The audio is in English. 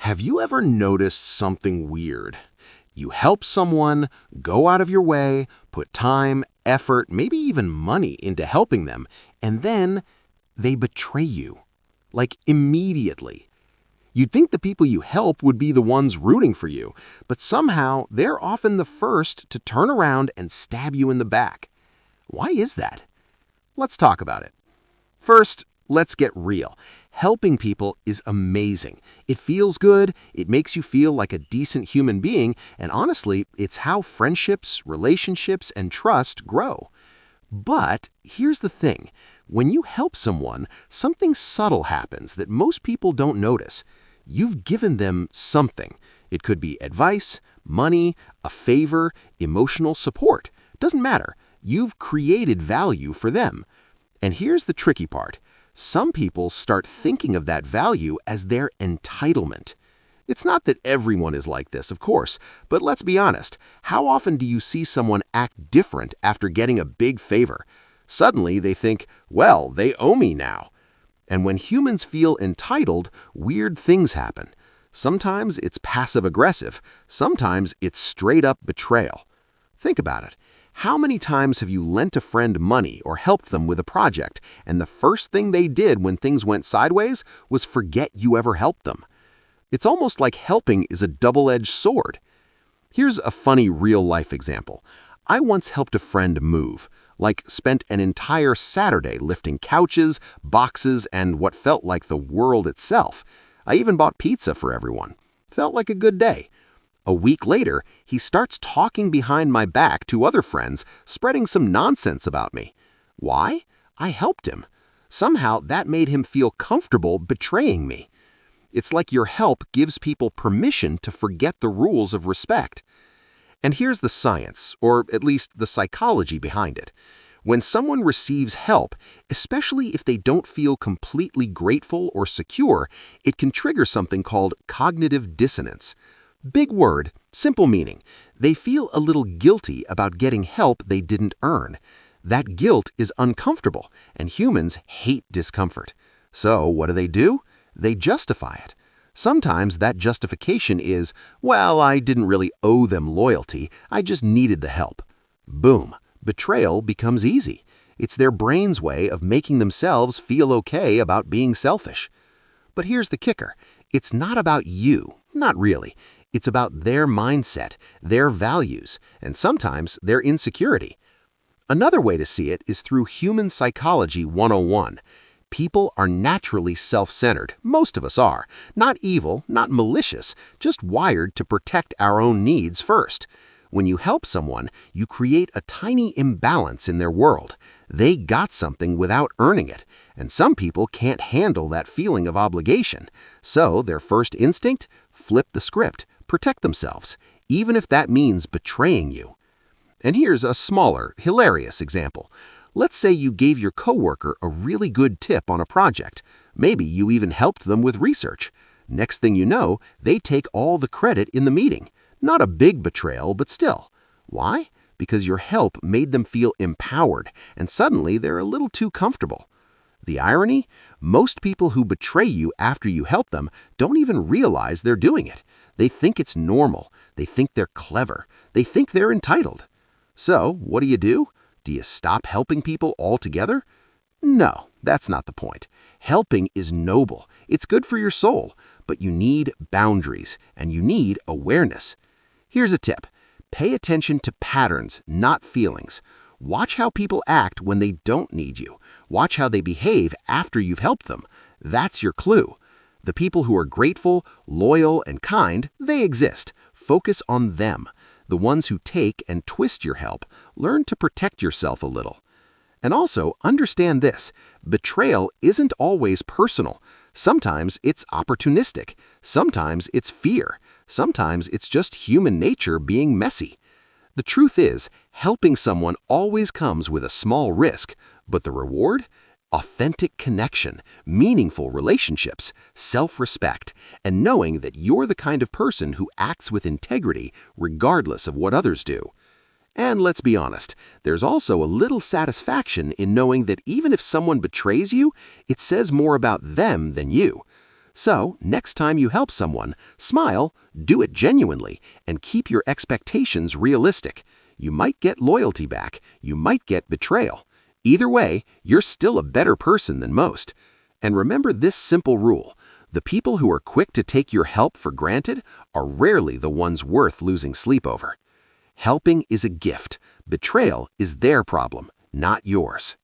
Have you ever noticed something weird? You help someone, go out of your way, put time, effort, maybe even money into helping them, and then they betray you. Like immediately. You'd think the people you help would be the ones rooting for you, but somehow they're often the first to turn around and stab you in the back. Why is that? Let's talk about it. First, let's get real. Helping people is amazing. It feels good, it makes you feel like a decent human being, and honestly, it's how friendships, relationships, and trust grow. But here's the thing. When you help someone, something subtle happens that most people don't notice. You've given them something. It could be advice, money, a favor, emotional support. Doesn't matter. You've created value for them. And here's the tricky part. Some people start thinking of that value as their entitlement. It's not that everyone is like this, of course, but let's be honest. How often do you see someone act different after getting a big favor? Suddenly they think, well, they owe me now. And when humans feel entitled, weird things happen. Sometimes it's passive-aggressive. Sometimes it's straight-up betrayal. Think about it. How many times have you lent a friend money or helped them with a project, and the first thing they did when things went sideways was forget you ever helped them? It's almost like helping is a double-edged sword. Here's a funny real-life example. I once helped a friend move, like spent an entire Saturday lifting couches, boxes, and what felt like the world itself. I even bought pizza for everyone. Felt like a good day. A week later, he starts talking behind my back to other friends, spreading some nonsense about me. Why? I helped him. Somehow that made him feel comfortable betraying me. It's like your help gives people permission to forget the rules of respect. And here's the science, or at least the psychology behind it. When someone receives help, especially if they don't feel completely grateful or secure, it can trigger something called cognitive dissonance. Big word, simple meaning. They feel a little guilty about getting help they didn't earn. That guilt is uncomfortable, and humans hate discomfort. So what do? They justify it. Sometimes that justification is, well, I didn't really owe them loyalty, I just needed the help. Boom, betrayal becomes easy. It's their brain's way of making themselves feel okay about being selfish. But here's the kicker. It's not about you, not really. It's about their mindset, their values, and sometimes their insecurity. Another way to see it is through Human Psychology 101. People are naturally self-centered, most of us are. Not evil, not malicious, just wired to protect our own needs first. When you help someone, you create a tiny imbalance in their world. They got something without earning it, and some people can't handle that feeling of obligation. So their first instinct? Flip the script. Protect themselves, even if that means betraying you. And here's a smaller, hilarious example. Let's say you gave your coworker a really good tip on a project. Maybe you even helped them with research. Next thing you know, they take all the credit in the meeting. Not a big betrayal, but still. Why? Because your help made them feel empowered, and suddenly they're a little too comfortable. The irony? Most people who betray you after you help them don't even realize they're doing it. They think it's normal. They think they're clever. They think they're entitled. So, what do? Do you stop helping people altogether? No, that's not the point. Helping is noble. It's good for your soul. But you need boundaries, and you need awareness. Here's a tip. Pay attention to patterns, not feelings. Watch how people act when they don't need you. Watch how they behave after you've helped them. That's your clue. The people who are grateful, loyal, and kind, they exist. Focus on them. The ones who take and twist your help, learn to protect yourself a little. And also, understand this. Betrayal isn't always personal. Sometimes it's opportunistic. Sometimes it's fear. Sometimes it's just human nature being messy. The truth is, helping someone always comes with a small risk, but the reward? Authentic connection, meaningful relationships, self-respect, and knowing that you're the kind of person who acts with integrity regardless of what others do. And let's be honest, there's also a little satisfaction in knowing that even if someone betrays you, it says more about them than you. So, next time you help someone, smile, do it genuinely, and keep your expectations realistic. You might get loyalty back, you might get betrayal. Either way, you're still a better person than most. And remember this simple rule: the people who are quick to take your help for granted are rarely the ones worth losing sleep over. Helping is a gift. Betrayal is their problem, not yours.